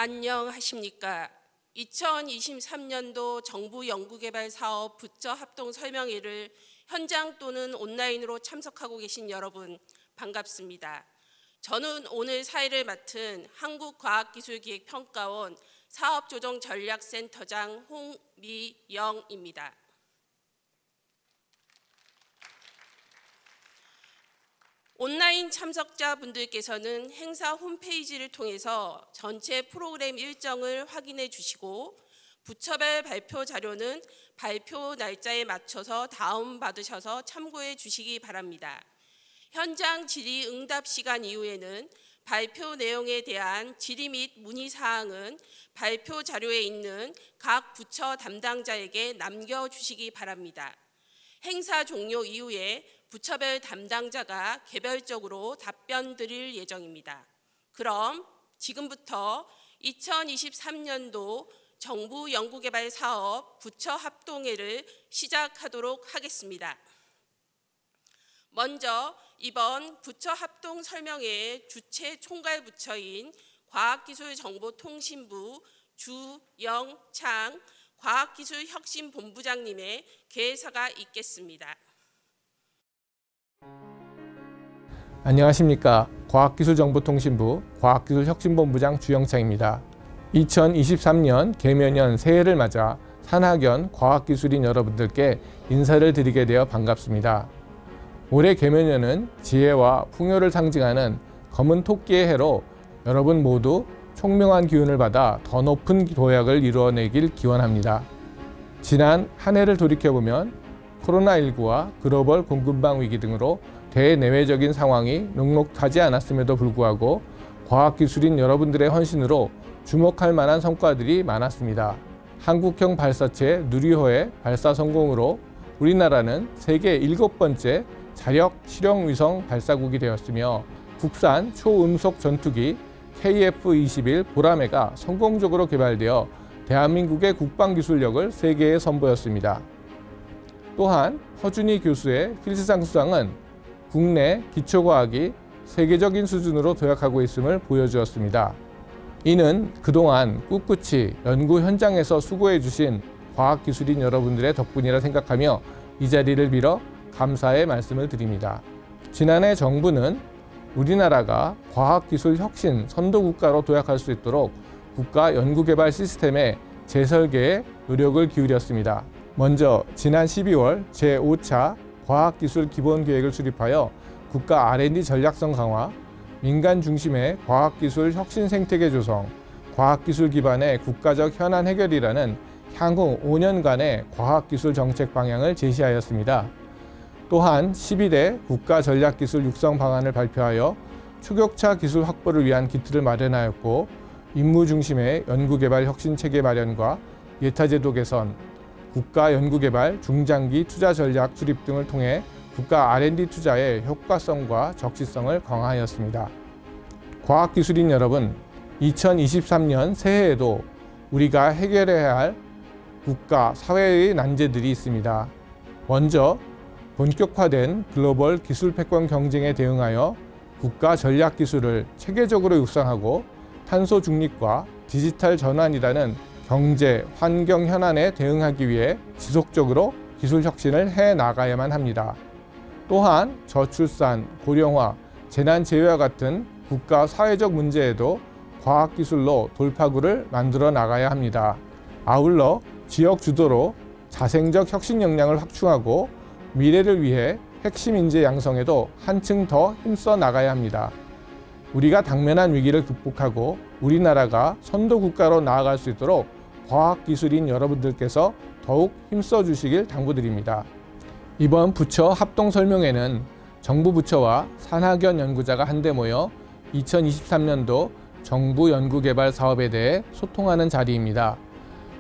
안녕하십니까. 2023년도 정부 연구개발사업 부처 합동 설명회를 현장 또는 온라인으로 참석하고 계신 여러분 반갑습니다. 저는 오늘 사회를 맡은 한국과학기술기획평가원 사업조정전략센터장 홍미영입니다. 온라인 참석자분들께서는 행사 홈페이지를 통해서 전체 프로그램 일정을 확인해 주시고 부처별 발표 자료는 발표 날짜에 맞춰서 다운받으셔서 참고해 주시기 바랍니다. 현장 질의응답 시간 이후에는 발표 내용에 대한 질의 및 문의사항은 발표 자료에 있는 각 부처 담당자에게 남겨주시기 바랍니다. 행사 종료 이후에 부처별 담당자가 개별적으로 답변 드릴 예정입니다. 그럼 지금부터 2023년도 정부 연구개발 사업 부처 합동회를 시작하도록 하겠습니다. 먼저 이번 부처 합동 설명회의 주최 총괄 부처인 과학기술정보통신부 주영창 과학기술혁신본부장님의 개사가 있겠습니다. 안녕하십니까. 과학기술정보통신부 과학기술혁신본부장 주영창입니다. 2023년 개면연 새해를 맞아 산학연 과학기술인 여러분들께 인사를 드리게 되어 반갑습니다. 올해 개면연은 지혜와 풍요를 상징하는 검은 토끼의 해로 여러분 모두 총명한 기운을 받아 더 높은 도약을 이루어내길 기원합니다. 지난 한 해를 돌이켜보면 코로나19와 글로벌 공급망 위기 등으로 대내외적인 상황이 녹록하지 않았음에도 불구하고 과학기술인 여러분들의 헌신으로 주목할 만한 성과들이 많았습니다. 한국형 발사체 누리호의 발사 성공으로 우리나라는 세계 7번째 자력 실용위성 발사국이 되었으며 국산 초음속 전투기 KF-21 보라매가 성공적으로 개발되어 대한민국의 국방기술력을 세계에 선보였습니다. 또한 허준희 교수의 필즈상 수상은 국내 기초과학이 세계적인 수준으로 도약하고 있음을 보여주었습니다. 이는 그동안 꿋꿋이 연구 현장에서 수고해 주신 과학기술인 여러분들의 덕분이라 생각하며 이 자리를 빌어 감사의 말씀을 드립니다. 지난해 정부는 우리나라가 과학기술 혁신 선도국가로 도약할 수 있도록 국가 연구개발 시스템의 재설계에 노력을 기울였습니다. 먼저 지난 12월 제5차 과학기술 기본계획을 수립하여 국가 R&D 전략성 강화, 민간 중심의 과학기술 혁신 생태계 조성, 과학기술 기반의 국가적 현안 해결이라는 향후 5년간의 과학기술 정책 방향을 제시하였습니다. 또한 12대 국가전략기술 육성 방안을 발표하여 초격차 기술 확보를 위한 기틀을 마련하였고 임무 중심의 연구개발 혁신체계 마련과 예타제도 개선, 국가연구개발 중장기 투자 전략 수립 등을 통해 국가 R&D 투자의 효과성과 적시성을 강화하였습니다. 과학기술인 여러분, 2023년 새해에도 우리가 해결해야 할 국가, 사회의 난제들이 있습니다. 먼저 본격화된 글로벌 기술 패권 경쟁에 대응하여 국가 전략 기술을 체계적으로 육성하고 탄소 중립과 디지털 전환이라는 경제, 환경 현안에 대응하기 위해 지속적으로 기술 혁신을 해 나가야만 합니다. 또한 저출산, 고령화, 재난재해와 같은 국가 사회적 문제에도 과학기술로 돌파구를 만들어 나가야 합니다. 아울러 지역 주도로 자생적 혁신 역량을 확충하고 미래를 위해 핵심 인재 양성에도 한층 더 힘써 나가야 합니다. 우리가 당면한 위기를 극복하고 우리나라가 선도국가로 나아갈 수 있도록 과학기술인 여러분들께서 더욱 힘써 주시길 당부드립니다. 이번 부처 합동설명회는 정부 부처와 산학연 연구자가 한데 모여 2023년도 정부 연구개발 사업에 대해 소통하는 자리입니다.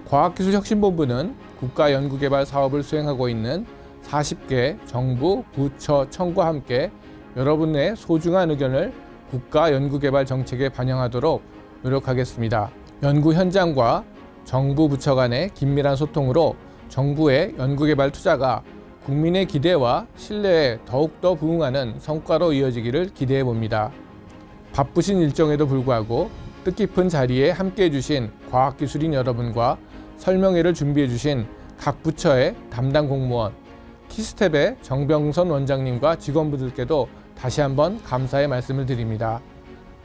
과학기술혁신본부는 국가연구개발 사업을 수행하고 있는 40개 정부, 부처, 청과 함께 여러분의 소중한 의견을 국가연구개발 정책에 반영하도록 노력하겠습니다. 연구 현장과 정부 부처 간의 긴밀한 소통으로 정부의 연구개발 투자가 국민의 기대와 신뢰에 더욱더 부응하는 성과로 이어지기를 기대해 봅니다. 바쁘신 일정에도 불구하고 뜻깊은 자리에 함께해 주신 과학기술인 여러분과 설명회를 준비해 주신 각 부처의 담당 공무원, 키스텝의 정병선 원장님과 직원분들께도 다시 한번 감사의 말씀을 드립니다.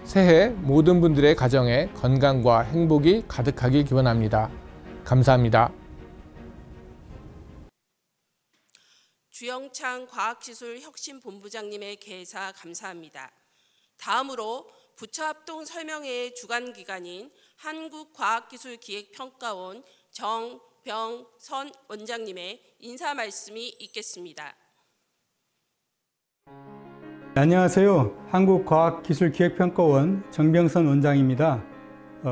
새해 모든 분들의 가정에 건강과 행복이 가득하길 기원합니다. 감사합니다. 주영창 과학기술혁신본부장님의 개사 감사합니다. 다음으로 부처합동 설명회의 주관기관인 한국과학기술기획평가원 정병선 원장님의 인사 말씀이 있겠습니다. 안녕하세요. 한국과학기술기획평가원 정병선 원장입니다.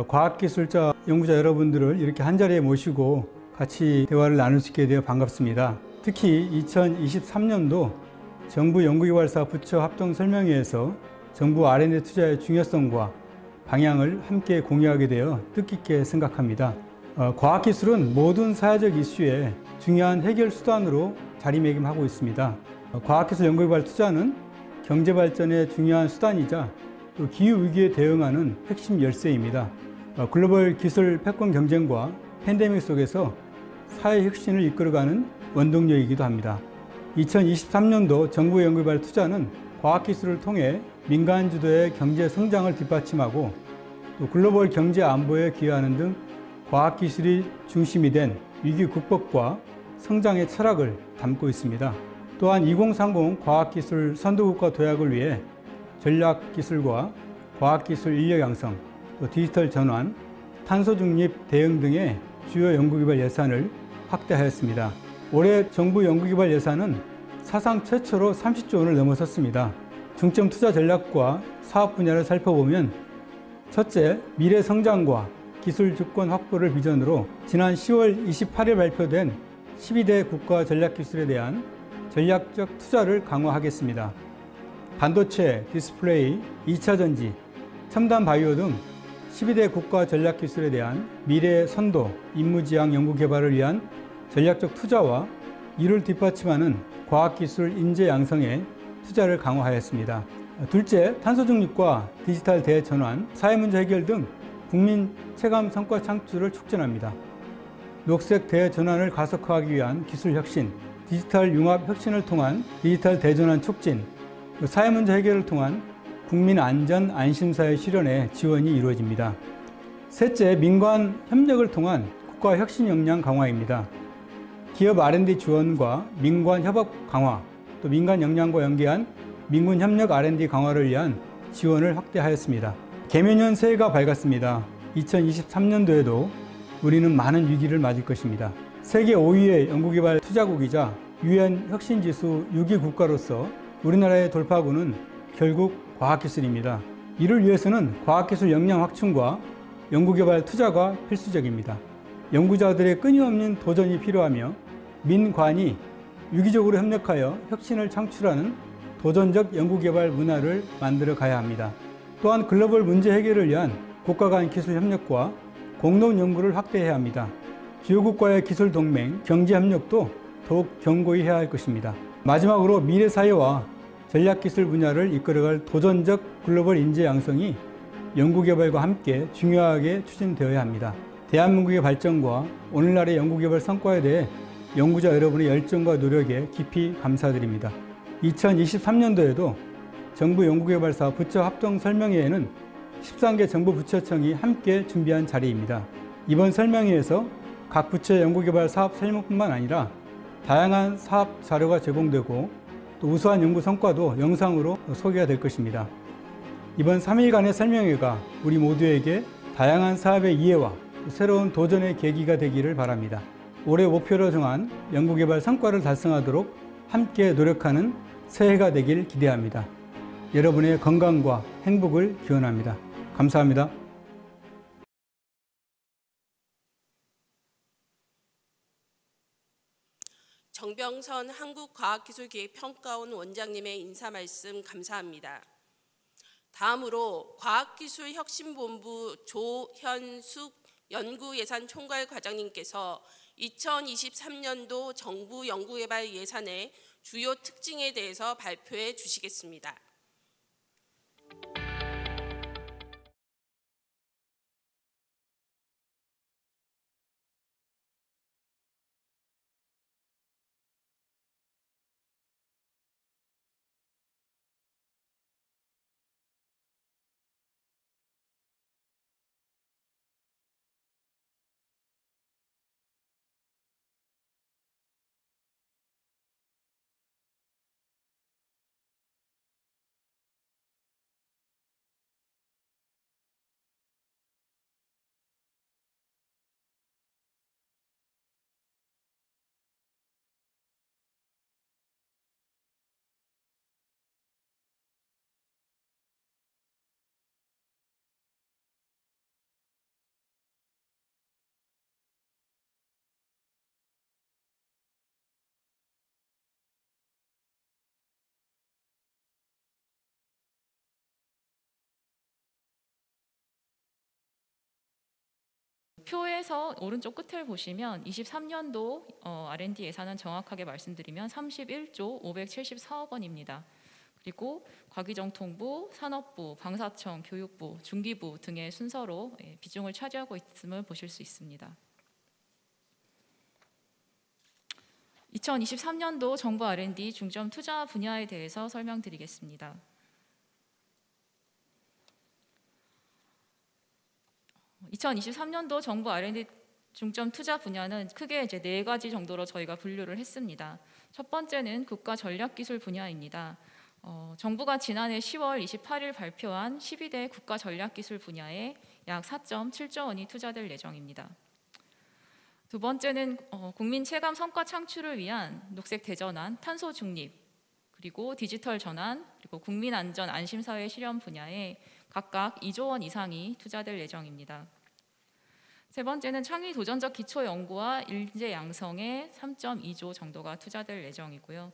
과학기술자, 연구자 여러분들을 이렇게 한자리에 모시고 같이 대화를 나눌 수 있게 되어 반갑습니다. 특히 2023년도 정부 연구개발사 부처 합동 설명회에서 정부 R&D 투자의 중요성과 방향을 함께 공유하게 되어 뜻깊게 생각합니다. 과학기술은 모든 사회적 이슈의 중요한 해결 수단으로 자리매김하고 있습니다. 과학기술 연구개발 투자는 경제발전의 중요한 수단이자 또 기후위기에 대응하는 핵심 열쇠입니다. 글로벌 기술 패권 경쟁과 팬데믹 속에서 사회 혁신을 이끌어가는 원동력이기도 합니다. 2023년도 정부 연구개발 투자는 과학기술을 통해 민간 주도의 경제 성장을 뒷받침하고 또 글로벌 경제 안보에 기여하는 등 과학기술이 중심이 된 위기 극복과 성장의 철학을 담고 있습니다. 또한 2030 과학기술 선도국가 도약을 위해 전략기술과 과학기술 인력 양성, 또 디지털 전환, 탄소 중립 대응 등의 주요 연구개발 예산을 확대하였습니다. 올해 정부 연구개발 예산은 사상 최초로 30조 원을 넘어섰습니다. 중점 투자 전략과 사업 분야를 살펴보면 첫째, 미래 성장과 기술 주권 확보를 비전으로 지난 10월 28일 발표된 12대 국가 전략기술에 대한 전략적 투자를 강화하겠습니다. 반도체, 디스플레이, 2차 전지, 첨단 바이오 등 12대 국가 전략기술에 대한 미래 선도, 임무지향 연구개발을 위한 전략적 투자와 이를 뒷받침하는 과학기술 인재 양성에 투자를 강화하였습니다. 둘째, 탄소 중립과 디지털 대전환, 사회문제 해결 등 국민 체감 성과 창출을 촉진합니다. 녹색 대전환을 가속화하기 위한 기술 혁신, 디지털 융합 혁신을 통한 디지털 대전환 촉진, 사회문제 해결을 통한 국민 안전 안심사회 실현에 지원이 이루어집니다. 셋째, 민관 협력을 통한 국가 혁신 역량 강화입니다. 기업 R&D 지원과 민관 협업 강화, 또 민간 역량과 연계한 민군 협력 R&D 강화를 위한 지원을 확대하였습니다. 개면년 새해가 밝았습니다. 2023년도에도 우리는 많은 위기를 맞을 것입니다. 세계 5위의 연구개발 투자국이자 UN 혁신지수 6위 국가로서 우리나라의 돌파구는 결국 과학기술입니다. 이를 위해서는 과학기술 역량 확충과 연구개발 투자가 필수적입니다. 연구자들의 끊임없는 도전이 필요하며 민관이 유기적으로 협력하여 혁신을 창출하는 도전적 연구개발 문화를 만들어 가야 합니다. 또한 글로벌 문제 해결을 위한 국가 간 기술 협력과 공동 연구를 확대해야 합니다. 주요국과의 기술 동맹, 경제 협력도 더욱 견고히 해야 할 것입니다. 마지막으로 미래 사회와 전략기술 분야를 이끌어갈 도전적 글로벌 인재 양성이 연구개발과 함께 중요하게 추진되어야 합니다. 대한민국의 발전과 오늘날의 연구개발 성과에 대해 연구자 여러분의 열정과 노력에 깊이 감사드립니다. 2023년도에도 정부 연구개발사 부처 합동 설명회에는 13개 정부 부처청이 함께 준비한 자리입니다. 이번 설명회에서 각 부처의 연구개발 사업 설명뿐만 아니라 다양한 사업 자료가 제공되고 또 우수한 연구 성과도 영상으로 소개가 될 것입니다. 이번 3일간의 설명회가 우리 모두에게 다양한 사업의 이해와 새로운 도전의 계기가 되기를 바랍니다. 올해 목표로 정한 연구개발 성과를 달성하도록 함께 노력하는 새해가 되길 기대합니다. 여러분의 건강과 행복을 기원합니다. 감사합니다. 정병선 한국과학기술기획평가원 원장님의 인사 말씀 감사합니다. 다음으로 과학기술혁신본부 조현숙 연구예산총괄 과장님께서 2023년도 정부 연구개발 예산의 주요 특징에 대해서 발표해 주시겠습니다. 표에서 오른쪽 끝을 보시면 23년도 R&D 예산은 정확하게 말씀드리면 31조 574억 원입니다. 그리고 과기정통부, 산업부, 방사청, 교육부, 중기부 등의 순서로 비중을 차지하고 있음을 보실 수 있습니다. 2023년도 정부 R&D 중점 투자 분야에 대해서 설명드리겠습니다. 2023년도 정부 R&D 중점 투자 분야는 크게 이제 4가지 정도로 저희가 분류를 했습니다. 첫 번째는 국가 전략기술 분야입니다. 정부가 지난해 10월 28일 발표한 12대 국가 전략기술 분야에 약 4.7조 원이 투자될 예정입니다. 두 번째는 국민 체감 성과 창출을 위한 녹색 대전환, 탄소 중립, 그리고 디지털 전환, 그리고 국민 안전 안심 사회 실현 분야에 각각 2조 원 이상이 투자될 예정입니다. 세 번째는 창의 도전적 기초 연구와 인재 양성에 3.2조 정도가 투자될 예정이고요.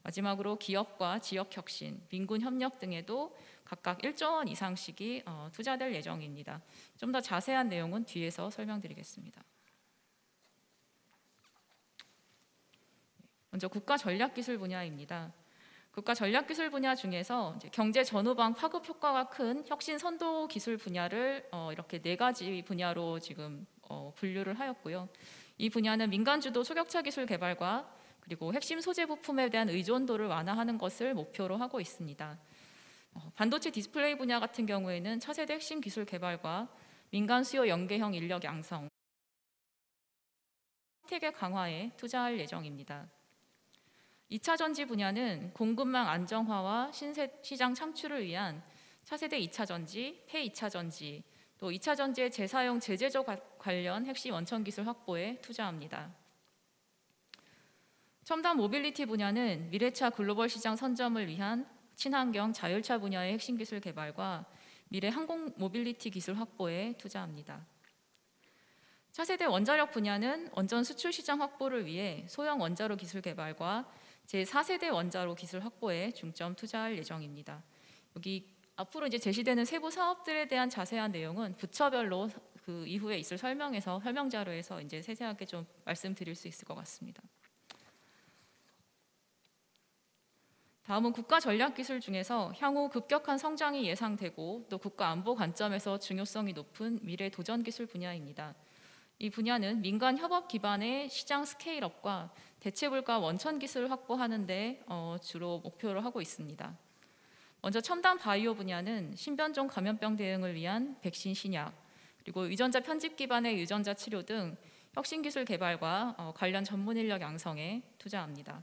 마지막으로 기업과 지역 혁신, 민군 협력 등에도 각각 1조 원 이상씩이 투자될 예정입니다. 좀 더 자세한 내용은 뒤에서 설명드리겠습니다. 먼저 국가 전략기술 분야입니다. 국가 전략기술 분야 중에서 이제 경제 전후방 파급 효과가 큰 혁신 선도 기술 분야를 이렇게 4가지 분야로 지금 분류를 하였고요. 이 분야는 민간 주도 초격차 기술 개발과 그리고 핵심 소재 부품에 대한 의존도를 완화하는 것을 목표로 하고 있습니다. 반도체 디스플레이 분야 같은 경우에는 차세대 핵심 기술 개발과 민간 수요 연계형 인력 양성, 혜택의 강화에 투자할 예정입니다. 2차 전지 분야는 공급망 안정화와 신시장 창출을 위한 차세대 2차 전지, 폐2차 전지, 또 2차 전지의 재사용 재제조 관련 핵심 원천 기술 확보에 투자합니다. 첨단 모빌리티 분야는 미래차 글로벌 시장 선점을 위한 친환경 자율차 분야의 핵심 기술 개발과 미래 항공 모빌리티 기술 확보에 투자합니다. 차세대 원자력 분야는 원전 수출 시장 확보를 위해 소형 원자로 기술 개발과 제4세대 원자로 기술 확보에 중점 투자할 예정입니다. 여기 앞으로 이제 제시되는 세부 사업들에 대한 자세한 내용은 부처별로 그 이후에 있을 설명 자료에서 이제 세세하게 좀 말씀드릴 수 있을 것 같습니다. 다음은 국가 전략 기술 중에서 향후 급격한 성장이 예상되고 또 국가 안보 관점에서 중요성이 높은 미래 도전 기술 분야입니다. 이 분야는 민간 협업 기반의 시장 스케일업과 대체불가 원천 기술을 확보하는 데 주로 목표를 하고 있습니다. 먼저 첨단 바이오 분야는 신변종 감염병 대응을 위한 백신 신약, 그리고 유전자 편집 기반의 유전자 치료 등 혁신 기술 개발과 관련 전문 인력 양성에 투자합니다.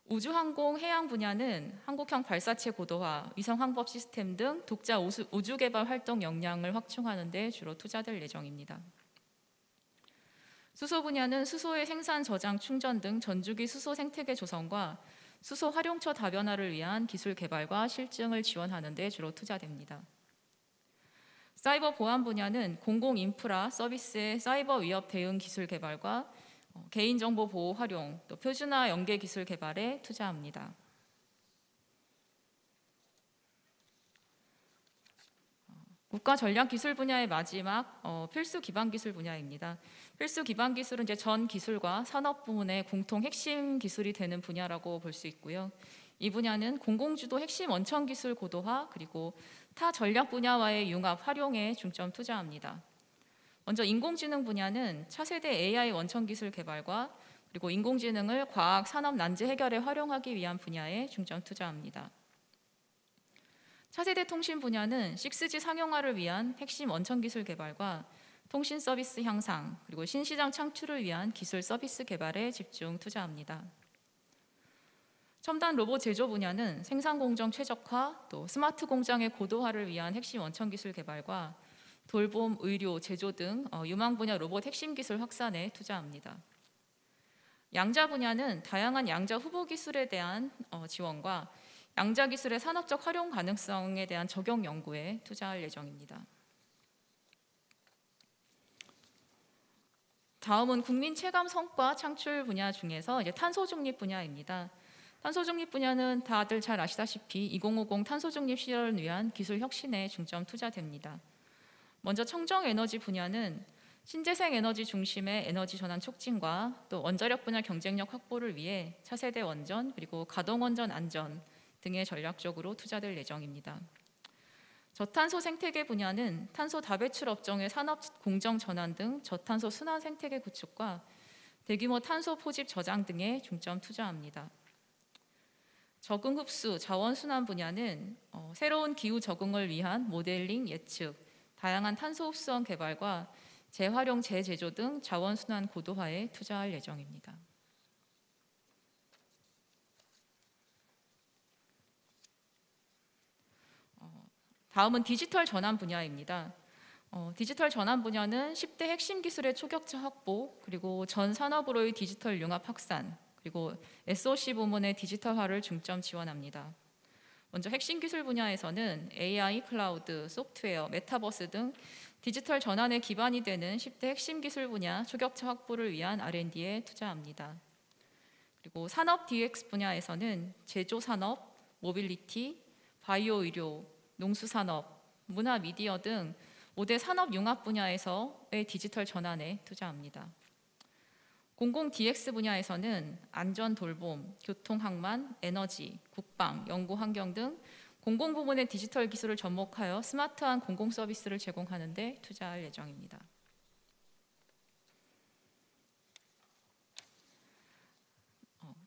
우주항공 해양 분야는 한국형 발사체 고도화, 위성 항법 시스템 등 독자 우주 개발 활동 역량을 확충하는 데 주로 투자될 예정입니다. 수소 분야는 수소의 생산, 저장, 충전 등 전주기 수소 생태계 조성과 수소 활용처 다변화를 위한 기술 개발과 실증을 지원하는 데 주로 투자됩니다. 사이버 보안 분야는 공공 인프라 서비스의 사이버 위협 대응 기술 개발과 개인정보 보호 활용, 또 표준화 연계 기술 개발에 투자합니다. 국가 전략 기술 분야의 마지막 필수 기반 기술 분야입니다. 필수 기반 기술은 이제 전 기술과 산업 부문의 공통 핵심 기술이 되는 분야라고 볼 수 있고요. 이 분야는 공공주도 핵심 원천 기술 고도화 그리고 타 전략 분야와의 융합 활용에 중점 투자합니다. 먼저 인공지능 분야는 차세대 AI 원천 기술 개발과 그리고 인공지능을 과학 산업 난제 해결에 활용하기 위한 분야에 중점 투자합니다. 차세대 통신 분야는 6G 상용화를 위한 핵심 원천 기술 개발과 통신 서비스 향상, 그리고 신시장 창출을 위한 기술 서비스 개발에 집중 투자합니다. 첨단 로봇 제조 분야는 생산 공정 최적화, 또 스마트 공장의 고도화를 위한 핵심 원천 기술 개발과 돌봄, 의료, 제조 등 유망 분야 로봇 핵심 기술 확산에 투자합니다. 양자 분야는 다양한 양자 후보 기술에 대한 지원과 양자 기술의 산업적 활용 가능성에 대한 적용 연구에 투자할 예정입니다. 다음은 국민 체감 성과 창출 분야 중에서 이제 탄소 중립 분야입니다. 탄소 중립 분야는 다들 잘 아시다시피 2050 탄소 중립 시절을 위한 기술 혁신에 중점 투자됩니다. 먼저 청정 에너지 분야는 신재생 에너지 중심의 에너지 전환 촉진과 또 원자력 분야 경쟁력 확보를 위해 차세대 원전 그리고 가동 원전 안전 등에 전략적으로 투자될 예정입니다. 저탄소 생태계 분야는 탄소 다배출 업종의 산업 공정 전환 등 저탄소 순환 생태계 구축과 대규모 탄소 포집 저장 등에 중점 투자합니다. 적응 흡수, 자원 순환 분야는 새로운 기후 적응을 위한 모델링 예측, 다양한 탄소 흡수원 개발과 재활용, 재제조 등 자원 순환 고도화에 투자할 예정입니다. 다음은 디지털 전환 분야입니다. 디지털 전환 분야는 10대 핵심 기술의 초격차 확보, 그리고 전 산업으로의 디지털 융합 확산, 그리고 SOC 부문의 디지털화를 중점 지원합니다. 먼저 핵심 기술 분야에서는 AI, 클라우드, 소프트웨어, 메타버스 등 디지털 전환의 기반이 되는 10대 핵심 기술 분야 초격차 확보를 위한 R&D에 투자합니다. 그리고 산업 DX 분야에서는 제조 산업, 모빌리티, 바이오 의료, 농수 산업, 문화 미디어 등 5대 산업 융합 분야에서의 디지털 전환에 투자합니다. 공공 DX 분야에서는 안전 돌봄, 교통 항만, 에너지, 국방, 연구 환경 등 공공 부문의 디지털 기술을 접목하여 스마트한 공공 서비스를 제공하는 데 투자할 예정입니다.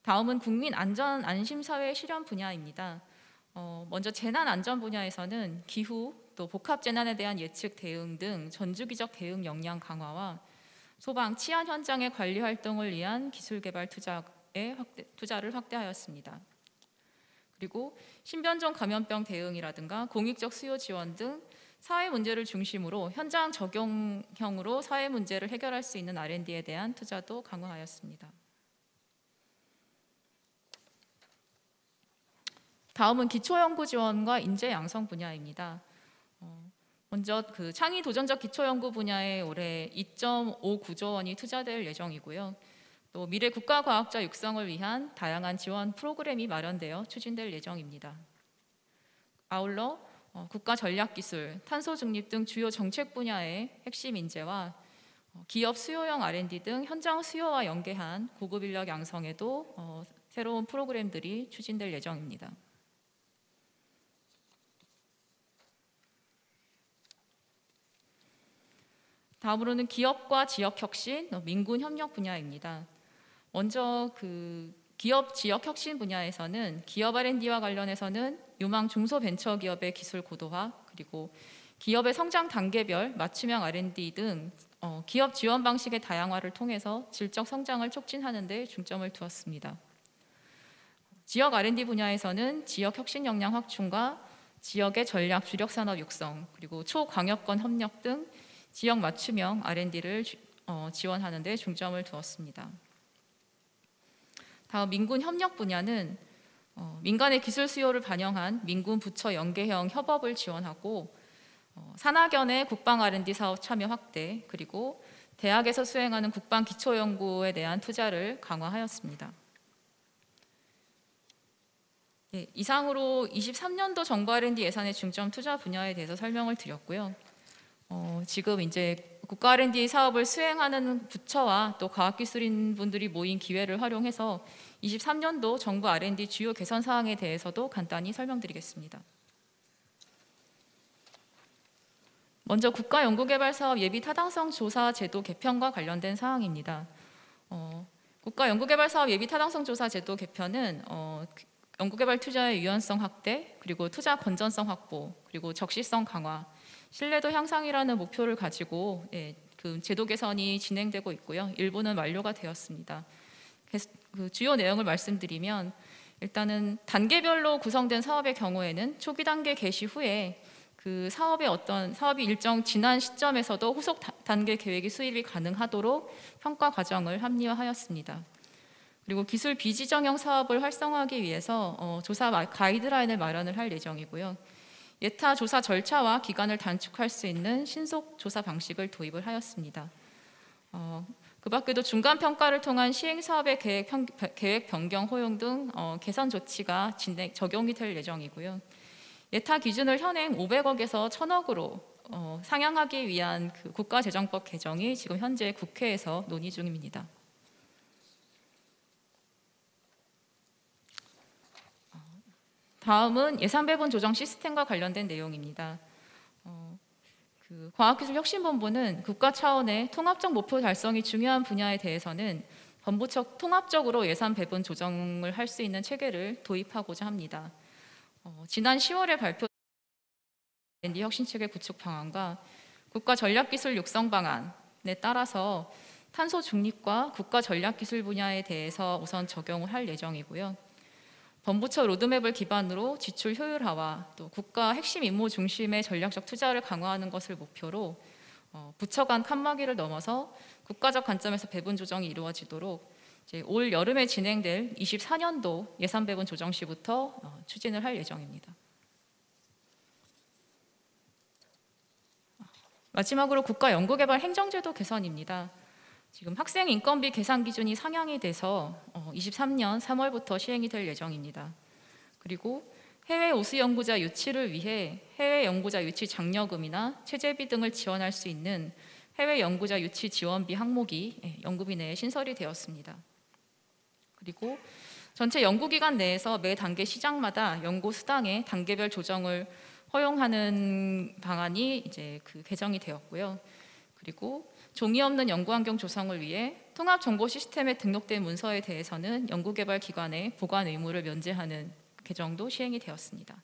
다음은 국민 안전 안심 사회 실현 분야입니다. 먼저 재난 안전 분야에서는 기후, 또 복합 재난에 대한 예측 대응 등 전주기적 대응 역량 강화와 소방, 치안 현장의 관리 활동을 위한 기술 개발 투자를 확대하였습니다. 그리고 신변종 감염병 대응이라든가 공익적 수요 지원 등 사회 문제를 중심으로 현장 적용형으로 사회 문제를 해결할 수 있는 R&D에 대한 투자도 강화하였습니다. 다음은 기초연구 지원과 인재 양성 분야입니다. 먼저 창의 도전적 기초연구 분야에 올해 2.59조 원이 투자될 예정이고요. 또 미래 국가과학자 육성을 위한 다양한 지원 프로그램이 마련되어 추진될 예정입니다. 아울러 국가 전략기술, 탄소 중립 등 주요 정책 분야의 핵심 인재와 기업 수요형 R&D 등 현장 수요와 연계한 고급 인력 양성에도 새로운 프로그램들이 추진될 예정입니다. 다음으로는 기업과 지역 혁신, 민군 협력 분야입니다. 먼저 기업 지역 혁신 분야에서는 기업 R&D와 관련해서는 유망 중소벤처기업의 기술 고도화, 그리고 기업의 성장 단계별 맞춤형 R&D 등 기업 지원 방식의 다양화를 통해서 질적 성장을 촉진하는 데 중점을 두었습니다. 지역 R&D 분야에서는 지역 혁신 역량 확충과 지역의 전략 주력 산업 육성, 그리고 초광역권 협력 등 지역 맞춤형 R&D를 지원하는 데 중점을 두었습니다. 다음 민군 협력 분야는 민간의 기술 수요를 반영한 민군 부처 연계형 협업을 지원하고 산학연의 국방 R&D 사업 참여 확대, 그리고 대학에서 수행하는 국방 기초연구에 대한 투자를 강화하였습니다. 네, 이상으로 23년도 정부 R&D 예산의 중점 투자 분야에 대해서 설명을 드렸고요. 지금 이제 국가 R&D 사업을 수행하는 부처와 또 과학기술인 분들이 모인 기회를 활용해서 23년도 정부 R&D 주요 개선 사항에 대해서도 간단히 설명드리겠습니다. 먼저 국가연구개발사업 예비 타당성 조사 제도 개편과 관련된 사항입니다. 국가연구개발사업 예비 타당성 조사 제도 개편은 연구개발 투자의 유연성 확대, 그리고 투자 건전성 확보, 그리고 적시성 강화, 신뢰도 향상이라는 목표를 가지고 그 제도 개선이 진행되고 있고요. 일부는 완료가 되었습니다. 그 주요 내용을 말씀드리면, 일단은 단계별로 구성된 사업의 경우에는 초기 단계 개시 후에 그 사업이 일정 지난 시점에서도 후속 단계 계획이 수립이 가능하도록 평가 과정을 합리화하였습니다. 그리고 기술 비지정형 사업을 활성화하기 위해서 조사 가이드라인을 마련을 할 예정이고요. 예타 조사 절차와 기간을 단축할 수 있는 신속 조사 방식을 도입을 하였습니다. 그 밖에도 중간 평가를 통한 시행 사업의 계획 변경 허용 등 개선 조치가 적용이 될 예정이고요. 예타 기준을 현행 500억에서 1000억으로 상향하기 위한 그 국가재정법 개정이 지금 현재 국회에서 논의 중입니다. 다음은 예산 배분 조정 시스템과 관련된 내용입니다. 그 과학기술혁신본부는 국가 차원의 통합적 목표 달성이 중요한 분야에 대해서는 본부처 통합적으로 예산 배분 조정을 할 수 있는 체계를 도입하고자 합니다. 지난 10월에 발표된 R&D 혁신체계 구축 방안과 국가 전략기술 육성 방안에 따라서 탄소 중립과 국가 전략기술 분야에 대해서 우선 적용을 할 예정이고요. 본부처 로드맵을 기반으로 지출 효율화와 또 국가 핵심 임무 중심의 전략적 투자를 강화하는 것을 목표로 부처 간 칸막이를 넘어서 국가적 관점에서 배분 조정이 이루어지도록 이제 올 여름에 진행될 24년도 예산 배분 조정 시부터 추진을 할 예정입니다. 마지막으로 국가 연구개발 행정제도 개선입니다. 지금 학생 인건비 계산 기준이 상향이 돼서 23년 3월부터 시행이 될 예정입니다. 그리고 해외 우수 연구자 유치를 위해 해외 연구자 유치 장려금이나 체재비 등을 지원할 수 있는 해외 연구자 유치 지원비 항목이 연구비 내에 신설이 되었습니다. 그리고 전체 연구기관 내에서 매 단계 시장마다 연구 수당의 단계별 조정을 허용하는 방안이 이제 그 개정이 되었고요. 그리고 종이 없는 연구환경 조성을 위해 통합정보 시스템에 등록된 문서에 대해서는 연구개발기관의 보관 의무를 면제하는 개정도 시행이 되었습니다.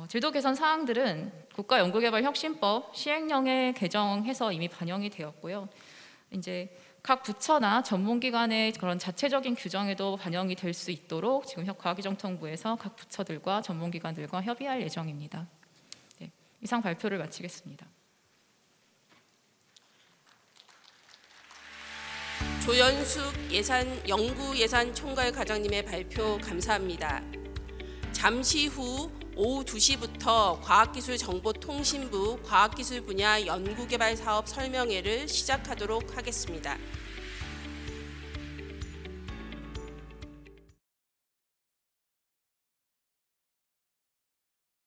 제도 개선 사항들은 국가연구개발혁신법 시행령에 개정해서 이미 반영이 되었고요. 이제 각 부처나 전문기관의 그런 자체적인 규정에도 반영이 될 수 있도록 지금 과학기정통부에서 각 부처들과 전문기관들과 협의할 예정입니다. 네, 이상 발표를 마치겠습니다. 조연숙 연구예산총괄 과장님의 발표 감사합니다. 잠시 후 오후 2시부터 과학기술정보통신부 과학기술 분야 연구개발 사업 설명회를 시작하도록 하겠습니다.